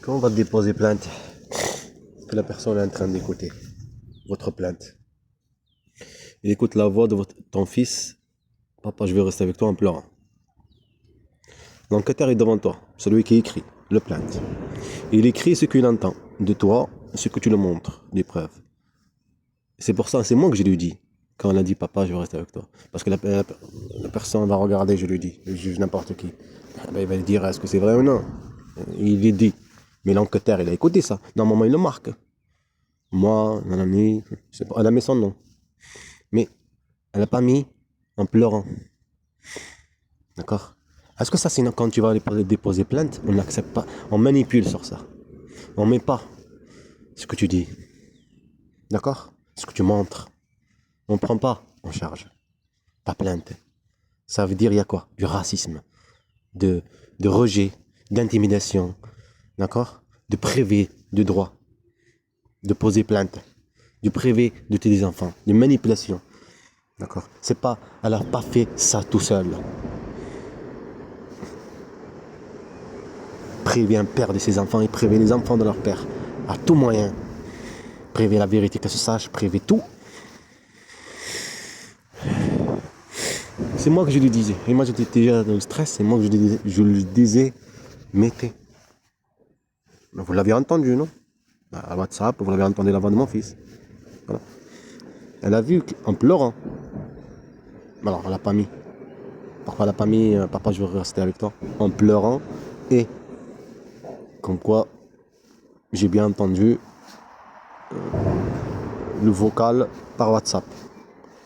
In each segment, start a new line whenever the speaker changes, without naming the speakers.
Quand on va déposer plainte, que la personne est en train d'écouter votre plainte, il écoute la voix de ton fils, papa, je vais rester avec toi en pleurant. L'enquêteur est devant toi, celui qui écrit le plainte. Il écrit ce qu'il entend de toi, ce que tu le montres, des preuves. C'est pour ça, c'est moi que je lui dis, quand elle a dit papa, je vais rester avec toi. Parce que la personne va regarder, je lui dis, je juge n'importe qui. Ben, il va lui dire, est-ce que c'est vrai ou non? Il est dit. Mais l'enquêteur, il a écouté ça. Normalement, il le marque. Moi, nanani, elle a mis son nom. Mais elle n'a pas mis en pleurant. D'accord? Est-ce que ça, c'est quand tu vas déposer plainte, on n'accepte pas, on manipule sur ça. On ne met pas ce que tu dis. D'accord? Ce que tu montres. On ne prend pas en charge ta plainte. Ça veut dire, il y a quoi? Du racisme, de rejet, d'intimidation, d'accord? De priver de droit, de poser plainte, de priver de tes enfants, de manipulation, d'accord? C'est pas, elle n'a pas fait ça tout seul. Priver un père de ses enfants et priver les enfants de leur père, à tout moyen. Priver la vérité, que se sache, priver tout. C'est moi que je lui disais. Et moi, j'étais déjà dans le stress. C'est moi que je lui disais, mettez. Vous l'avez entendu, non? À WhatsApp, vous l'avez entendu la voix de mon fils. Voilà. Elle a vu en pleurant. Alors, elle n'a pas mis. Pourquoi elle n'a pas mis papa, je veux rester avec toi? En pleurant. Et, comme quoi, j'ai bien entendu le vocal par WhatsApp.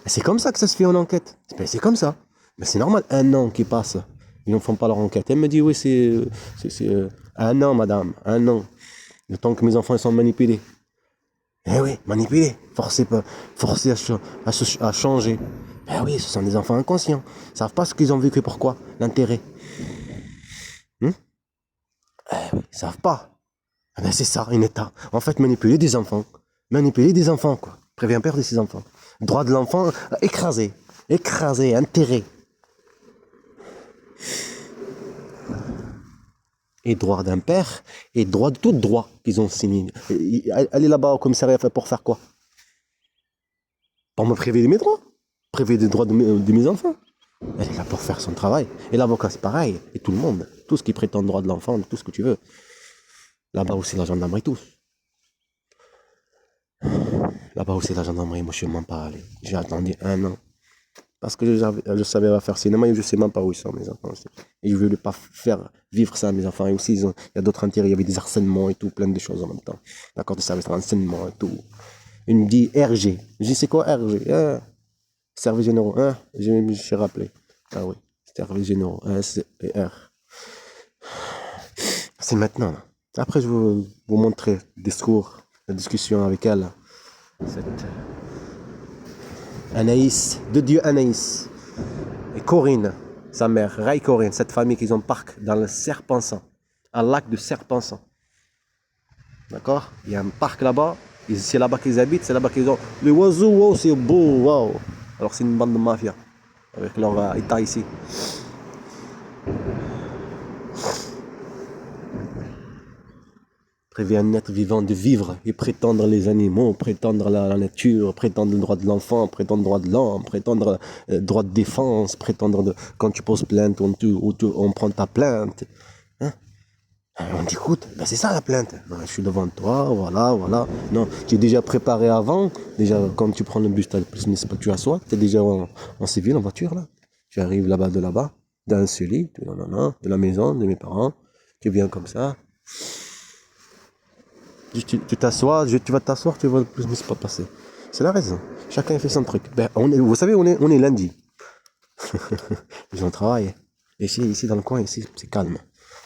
Et c'est comme ça que ça se fait en enquête. C'est comme ça. Mais c'est normal, 1 an qui passe. Ils ne font pas leur enquête. Elle me dit, oui, c'est 1 an, madame, 1 an. Le temps que mes enfants sont manipulés. Eh oui, manipulés. Forcés à changer. Eh oui, ce sont des enfants inconscients. Ils ne savent pas ce qu'ils ont vécu, pourquoi, l'intérêt. Eh oui, ils ne savent pas. Eh bien, c'est ça, un état. En fait, manipuler des enfants. Manipuler des enfants, quoi. Prévient père de ses enfants. Droit de l'enfant écrasé. Écrasé, enterré. Et droit d'un père, et droit de tout droit qu'ils ont signé. Elle est là-bas au commissariat pour faire quoi? Pour me priver de mes droits. Priver des droits de mes enfants. Elle est là pour faire son travail. Et l'avocat, c'est pareil. Et tout le monde. Tout ce qui prétend le droit de l'enfant, tout ce que tu veux. Là-bas aussi, la gendarmerie, tous. Là-bas aussi, la gendarmerie, moi, je ne suis même pas allé. J'ai attendu 1 an. Parce que je savais faire cinéma et je ne sais même pas où ils sont, mes enfants aussi. Et je ne voulais pas faire vivre ça à mes enfants. Et aussi, il y a d'autres intérêts. Il y avait des harcèlements et tout, plein de choses en même temps. D'accord, de service de renseignement et tout. Il me dit RG. Je dis, c'est quoi RG? Service généraux. Je me suis rappelé. Ah oui, service généraux. S et R. C'est maintenant. Là. Après, je vais vous montrer le discours, la discussion avec elle. Cette Anaïs, de Dieu Anaïs. Et Corinne, sa mère, Ray Corinne, cette famille qu'ils ont parc dans le Serpensan, un lac de Serpensan. D'accord? Il y a un parc là-bas, c'est là-bas qu'ils habitent, c'est là-bas qu'ils ont. Les oiseaux, wow, c'est beau, wow. Alors c'est une bande de mafia, avec leur état ici. Prévient un être vivant de vivre et prétendre les animaux, prétendre la nature, prétendre le droit de l'enfant, prétendre le droit de l'homme, prétendre le droit de défense, prétendre quand tu poses plainte, on prend ta plainte. Hein? On dit écoute, ben c'est ça la plainte. Non, je suis devant toi, voilà. Non, tu es déjà préparé avant. Déjà, quand tu prends le bus, tu assois, tu es déjà en civil, en voiture là. Tu arrives là-bas, dans ce lit, de la maison, de mes parents. Tu viens comme ça. Tu t'assois, tu vas t'asseoir, tu vas le plus pas passer. C'est la raison. Chacun fait son truc. Ben, vous savez, on est lundi. Les gens travaillent. Ici, dans le coin, ici, c'est calme.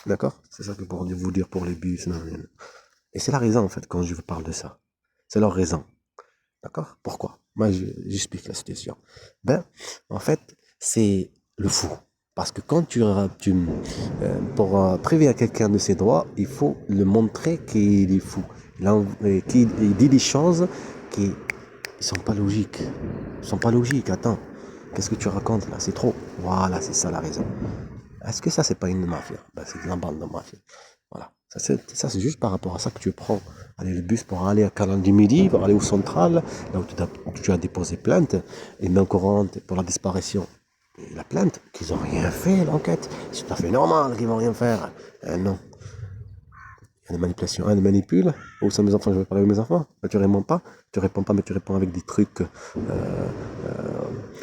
D'accord? C'est ça que pour vous dire pour les bus. Non. Et c'est la raison, en fait, quand je vous parle de ça. C'est leur raison. D'accord? Pourquoi? Moi, j'explique la situation. Ben, en fait, c'est le fou. Parce que quand pour prévenir quelqu'un de ses droits, il faut le montrer qu'il est fou. Qu'il dit des choses qui ne sont pas logiques. Attends, qu'est-ce que tu racontes là? C'est trop. Voilà, c'est ça la raison. Est-ce que ça, c'est pas une mafia? Ben, c'est de la bande de mafia. Voilà. Ça, c'est juste par rapport à ça que tu prends. Allez, le bus pour aller à Canal du Midi, pour aller au central, là où tu as déposé plainte, et main courante pour la disparition. Et la plainte, qu'ils n'ont rien fait, l'enquête. C'est tout à fait normal qu'ils vont rien faire. Non. Il y a des manipulations. Un manipule. Où sont mes enfants? Je vais parler avec mes enfants. Tu réponds pas. Tu réponds pas, mais tu réponds avec des trucs,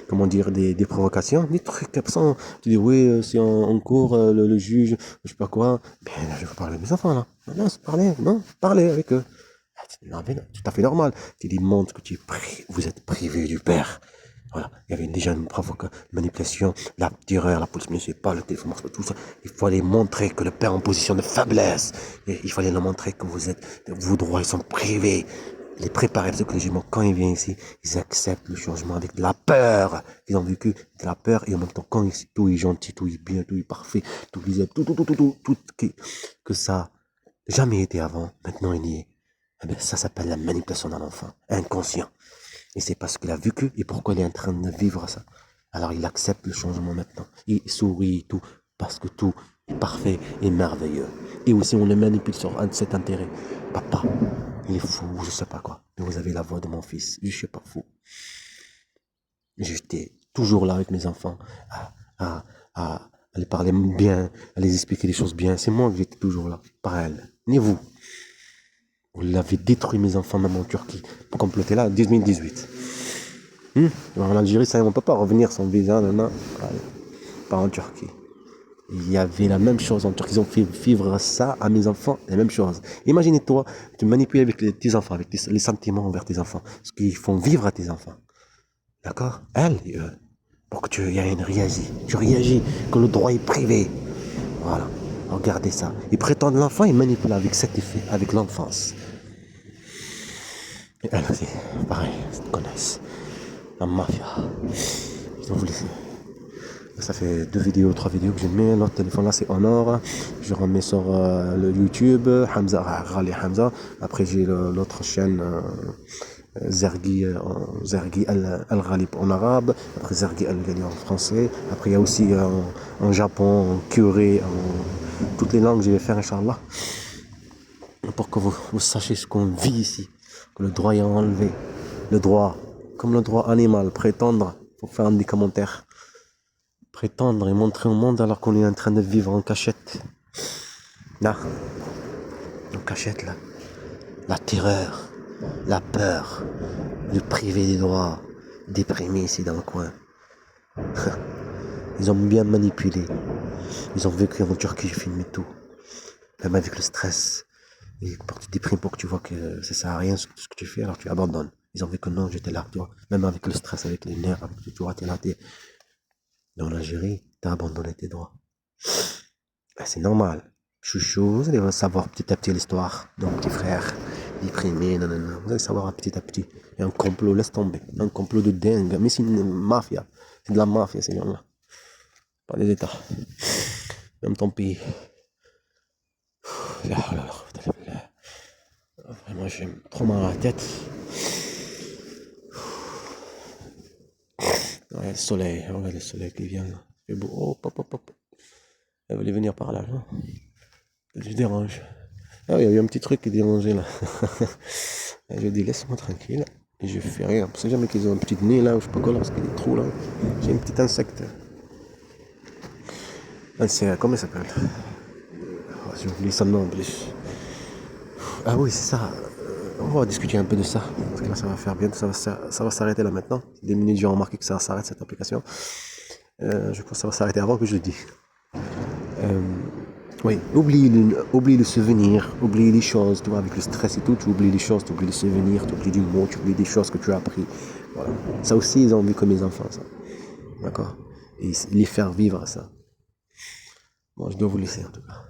comment dire, des provocations, des trucs absents. Tu dis, oui, c'est en cours, le juge, je sais pas quoi. Ben, je vais parler avec mes enfants, là. Non, c'est parler, non, parler avec eux. Non, mais non, tout à fait normal. Tu dis, montre que vous êtes privé du père. Voilà, il y avait déjà une manipulation, la terreur, la police municipale, le téléphone, tout ça. Il fallait montrer que le père est en position de faiblesse. Et il fallait leur montrer que vos droits, ils sont privés. Les préparer psychologiquement quand ils viennent ici, ils acceptent le changement avec de la peur. Ils ont vécu de la peur et en même temps, quand tout est gentil, tout est bien, tout est parfait, tout que ça n'a jamais été avant, maintenant il y est. Eh bien, ça s'appelle la manipulation d'un enfant, inconscient. Et c'est parce qu'il a vécu et pourquoi il est en train de vivre ça. Alors il accepte le changement maintenant. Il sourit et tout, parce que tout est parfait et merveilleux. Et aussi on le manipule sur cet intérêt. Papa, il est fou, je sais pas quoi. Mais vous avez la voix de mon fils, je suis pas fou. J'étais toujours là avec mes enfants, à les parler bien, à les expliquer les choses bien. C'est moi que j'étais toujours là, par elle. Ni vous. Vous l'avez détruit mes enfants, même en Turquie. Pour comploter là, 2018. En Algérie, ça, on ne peut pas revenir sans visa, pas en Turquie. Il y avait la même chose en Turquie. Ils ont fait vivre ça à mes enfants, la même chose. Imagine-toi, tu manipules avec tes enfants, avec les sentiments envers tes enfants, ce qu'ils font vivre à tes enfants. D'accord? Elle et eux. Pour que tu réagis. Tu réagis, que le droit est privé. Voilà. Regardez ça. Ils prétendent l'enfant, ils manipulent avec cet effet, avec l'enfance. Et elle aussi, pareil, ils te connaissent. La mafia. Ils ont voulu. Ça fait 3 vidéos que j'ai mis. L'autre téléphone là c'est Honor. Je remets sur le YouTube. Hamza, Rally Hamza. Après j'ai l'autre chaîne Zergi Al-Ghalib en arabe. Après Zergi Al-Ghali en français. Après il y a aussi en Japon, en curé, en toutes les langues je vais faire Inch'Allah. Pour que vous sachiez ce qu'on vit ici. Que le droit est enlevé. Le droit, comme le droit animal, prétendre, faut faire des commentaires. Prétendre et montrer au monde alors qu'on est en train de vivre en cachette. Là, en cachette là. La terreur, la peur, le privé des droits, déprimé ici dans le coin. Ils ont bien manipulé. Ils ont vécu en Turquie, j'ai filmé tout. Même avec le stress. Et quand tu déprimes pour que tu vois que ça sert à rien ce que tu fais, alors tu abandonnes. Ils ont vu que non, j'étais là, tu vois. Même avec le stress, avec les nerfs, avec tout, tu vois, t'es là, dans l'Algérie, t'as abandonné tes droits. C'est normal. Chouchou, vous allez savoir petit à petit l'histoire de mon petit frère, déprimé, nanana. Vous allez savoir petit à petit. Il y a un complot, laisse tomber. Un complot de dingue. Mais c'est une mafia. C'est de la mafia, ces gens-là. Pas des États. Même ton pays. Vraiment, j'ai trop mal à la tête. Ouais, le soleil, regarde le soleil qui vient là. C'est beau. Oh, pop, pop, pop. Elle voulait venir par là, non? Je dérange. Ah, il y a eu un petit truc qui dérangeait là. Je dis laisse-moi tranquille. Et je fais rien. Parce que jamais qu'ils ont un petit nez là, ou je sais pas quoi là, parce qu'il y a des trous là. J'ai un petit insecte. Comment il s'appelle? J'ai oublié son nom en plus. Ah oui, c'est ça. On va discuter un peu de ça. Parce que là, ça va faire bientôt. Ça va s'arrêter là maintenant. Des minutes, j'ai remarqué que ça s'arrête cette application. Je pense que ça va s'arrêter avant que je le dise. Oui, oublie le souvenir, oublie les choses, tu vois, avec le stress et tout, tu oublies les choses, tu oublies les souvenirs, tu oublies du mot, tu oublies des choses que tu as appris. Voilà. Ça aussi, ils ont vu comme mes enfants, ça. D'accord? Et les faire vivre, ça. Bon, je dois vous laisser, en tout cas.